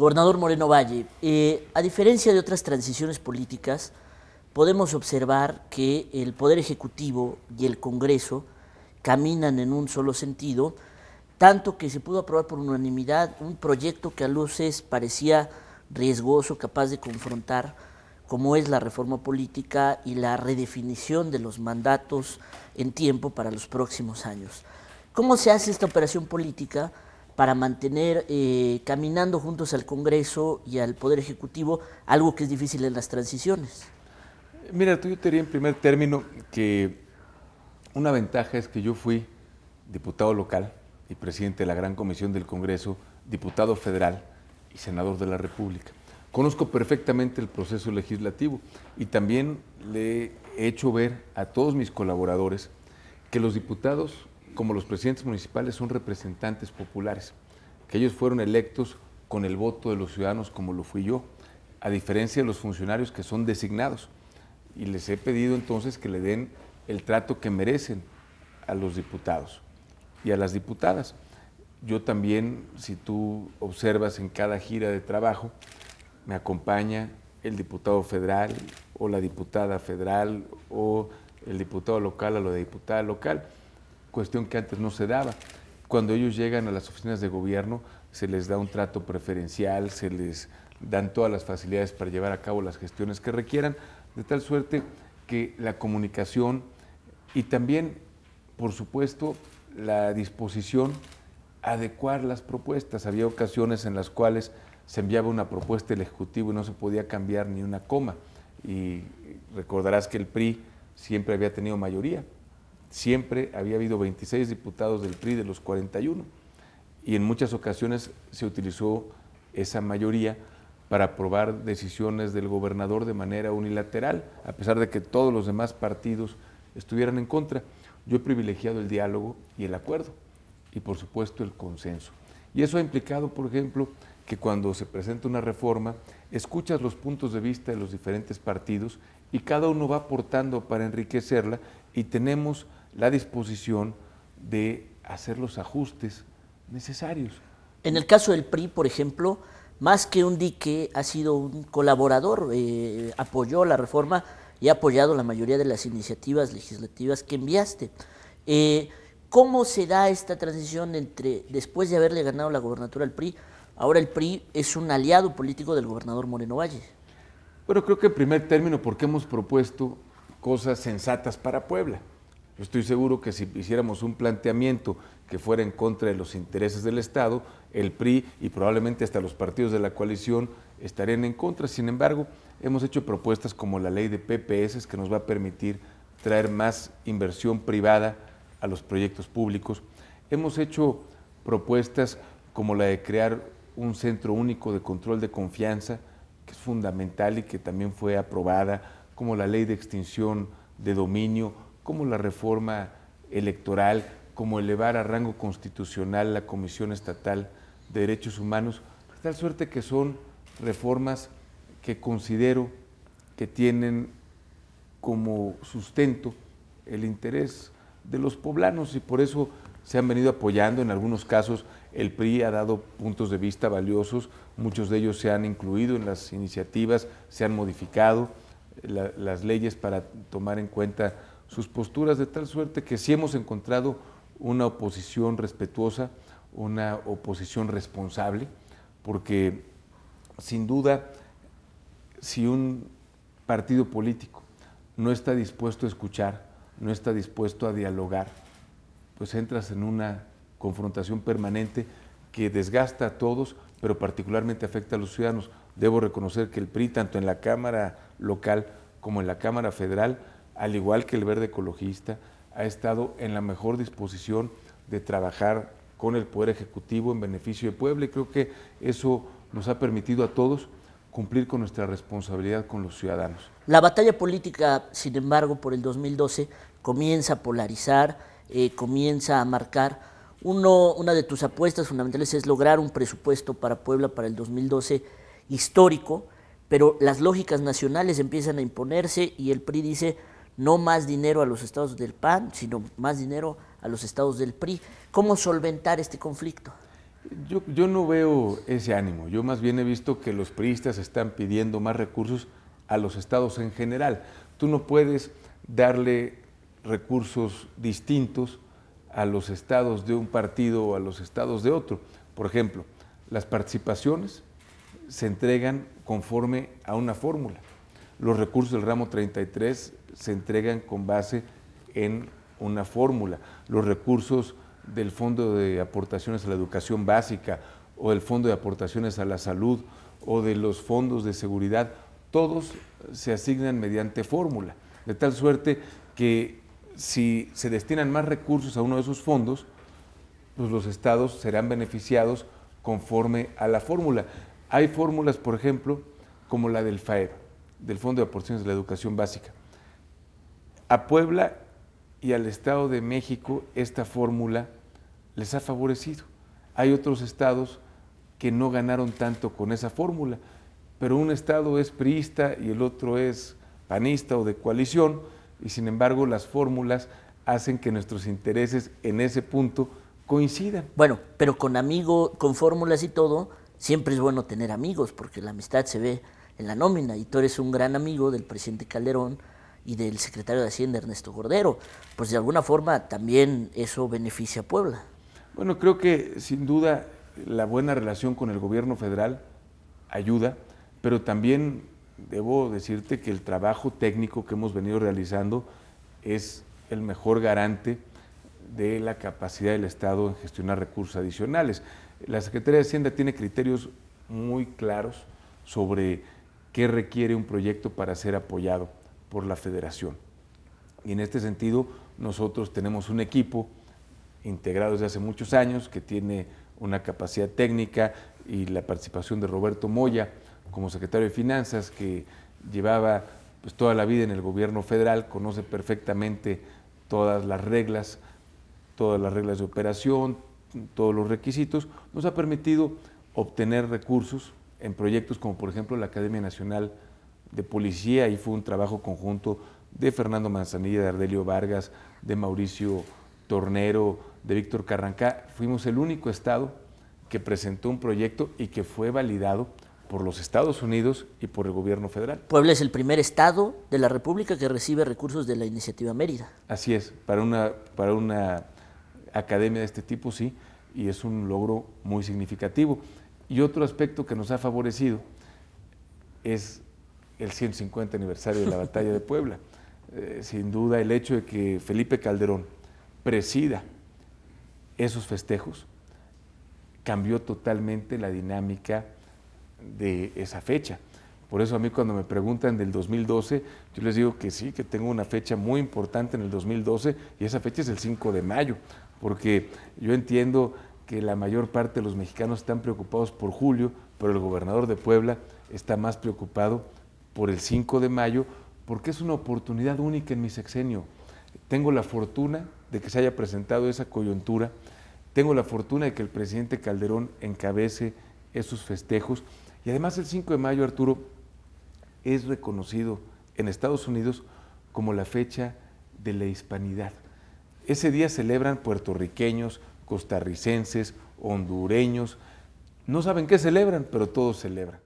Gobernador Moreno Valle, a diferencia de otras transiciones políticas, podemos observar que el Poder Ejecutivo y el Congreso caminan en un solo sentido, tanto que se pudo aprobar por unanimidad un proyecto que a luces parecía riesgoso, capaz de confrontar, como es la reforma política y la redefinición de los mandatos en tiempo para los próximos años. ¿Cómo se hace esta operación política para mantener caminando juntos al Congreso y al Poder Ejecutivo, algo que es difícil en las transiciones? Mira, yo te diría en primer término que una ventaja es que yo fui diputado local y presidente de la Gran Comisión del Congreso, diputado federal y senador de la República. Conozco perfectamente el proceso legislativo y también le he hecho ver a todos mis colaboradores que los diputados, como los presidentes municipales, son representantes populares, que ellos fueron electos con el voto de los ciudadanos como lo fui yo, a diferencia de los funcionarios que son designados. Y les he pedido entonces que le den el trato que merecen a los diputados y a las diputadas. Yo también, si tú observas en cada gira de trabajo, me acompaña el diputado federal o la diputada federal o el diputado local o la diputada local, cuestión que antes no se daba. Cuando ellos llegan a las oficinas de gobierno se les da un trato preferencial, se les dan todas las facilidades para llevar a cabo las gestiones que requieran, de tal suerte que la comunicación y también, por supuesto, la disposición a adecuar las propuestas. Había ocasiones en las cuales se enviaba una propuesta del Ejecutivo y no se podía cambiar ni una coma. Y recordarás que el PRI siempre había tenido mayoría. Siempre había habido 26 diputados del PRI de los 41. Y en muchas ocasiones se utilizó esa mayoría para aprobar decisiones del gobernador de manera unilateral, a pesar de que todos los demás partidos estuvieran en contra. Yo he privilegiado el diálogo y el acuerdo, y por supuesto el consenso. Y eso ha implicado, por ejemplo, que cuando se presenta una reforma, escuchas los puntos de vista de los diferentes partidos y cada uno va aportando para enriquecerla y tenemos la disposición de hacer los ajustes necesarios. En el caso del PRI, por ejemplo, más que un dique, ha sido un colaborador, apoyó la reforma y ha apoyado la mayoría de las iniciativas legislativas que enviaste. ¿Cómo se da esta transición entre, después de haberle ganado la gobernatura al PRI, ahora el PRI es un aliado político del gobernador Moreno Valle? Bueno, creo que en primer término porque hemos propuesto cosas sensatas para Puebla. Yo estoy seguro que si hiciéramos un planteamiento que fuera en contra de los intereses del Estado, el PRI y probablemente hasta los partidos de la coalición estarían en contra. Sin embargo, hemos hecho propuestas como la ley de PPS que nos va a permitir traer más inversión privada a los proyectos públicos. Hemos hecho propuestas como la de crear un centro único de control de confianza, que es fundamental y que también fue aprobada, como la ley de extinción de dominio, como la reforma electoral, como elevar a rango constitucional la Comisión Estatal de Derechos Humanos, de tal suerte que son reformas que considero que tienen como sustento el interés de los poblanos y por eso se han venido apoyando. En algunos casos el PRI ha dado puntos de vista valiosos, muchos de ellos se han incluido en las iniciativas, se han modificado las leyes para tomar en cuenta sus posturas, de tal suerte que sí hemos encontrado una oposición respetuosa, una oposición responsable, porque sin duda si un partido político no está dispuesto a escuchar, no está dispuesto a dialogar, pues entras en una confrontación permanente que desgasta a todos, pero particularmente afecta a los ciudadanos. Debo reconocer que el PRI, tanto en la Cámara local como en la Cámara federal, al igual que el Verde Ecologista, ha estado en la mejor disposición de trabajar con el Poder Ejecutivo en beneficio de Puebla y creo que eso nos ha permitido a todos cumplir con nuestra responsabilidad con los ciudadanos. La batalla política, sin embargo, por el 2012 comienza a polarizar, comienza a marcar. Una de tus apuestas fundamentales es lograr un presupuesto para Puebla para el 2012 histórico, pero las lógicas nacionales empiezan a imponerse y el PRI dice no más dinero a los estados del PAN, sino más dinero a los estados del PRI. ¿Cómo solventar este conflicto? Yo no veo ese ánimo, yo más bien he visto que los priistas están pidiendo más recursos a los estados en general. Tú no puedes darle recursos distintos a los estados de un partido o a los estados de otro. Por ejemplo, las participaciones se entregan conforme a una fórmula. Los recursos del ramo 33 se entregan con base en una fórmula. Los recursos del Fondo de Aportaciones a la Educación Básica o del Fondo de Aportaciones a la Salud o de los fondos de seguridad, todos se asignan mediante fórmula, de tal suerte que si se destinan más recursos a uno de esos fondos, pues los estados serán beneficiados conforme a la fórmula. Hay fórmulas, por ejemplo, como la del FAEB, del Fondo de Aportaciones a la Educación Básica. A Puebla y al Estado de México esta fórmula les ha favorecido. Hay otros estados que no ganaron tanto con esa fórmula, pero un estado es priista y el otro es panista o de coalición, y sin embargo las fórmulas hacen que nuestros intereses en ese punto coincidan. Bueno, pero con fórmulas y todo, siempre es bueno tener amigos, porque la amistad se ve en la nómina, y tú eres un gran amigo del presidente Calderón y del secretario de Hacienda, Ernesto Cordero. Pues de alguna forma también eso beneficia a Puebla. Bueno, creo que sin duda la buena relación con el gobierno federal ayuda, pero también debo decirte que el trabajo técnico que hemos venido realizando es el mejor garante de la capacidad del Estado en gestionar recursos adicionales. La Secretaría de Hacienda tiene criterios muy claros sobre qué requiere un proyecto para ser apoyado por la Federación. Y en este sentido, nosotros tenemos un equipo integrado desde hace muchos años que tiene una capacidad técnica y la participación de Roberto Moya como secretario de Finanzas, que llevaba pues, toda la vida en el gobierno federal, conoce perfectamente todas las reglas de operación, todos los requisitos, nos ha permitido obtener recursos en proyectos como por ejemplo la Academia Nacional de Policía. Ahí fue un trabajo conjunto de Fernando Manzanilla, de Ardelio Vargas, de Mauricio Tornero, de Víctor Carrancá. Fuimos el único estado que presentó un proyecto y que fue validado por los Estados Unidos y por el gobierno federal. Puebla es el primer estado de la República que recibe recursos de la Iniciativa Mérida. Así es, para una academia de este tipo sí, y es un logro muy significativo. Y otro aspecto que nos ha favorecido es el 150 aniversario de la Batalla de Puebla. Sin duda el hecho de que Felipe Calderón presida esos festejos cambió totalmente la dinámica de esa fecha. Por eso a mí cuando me preguntan del 2012, yo les digo que sí, que tengo una fecha muy importante en el 2012 y esa fecha es el 5 de mayo, porque yo entiendo que la mayor parte de los mexicanos están preocupados por julio, pero el gobernador de Puebla está más preocupado por el 5 de mayo, porque es una oportunidad única en mi sexenio. Tengo la fortuna de que se haya presentado esa coyuntura, tengo la fortuna de que el presidente Calderón encabece esos festejos, y además el 5 de mayo, Arturo, es reconocido en Estados Unidos como la fecha de la hispanidad. Ese día celebran puertorriqueños, costarricenses, hondureños, no saben qué celebran, pero todos celebran.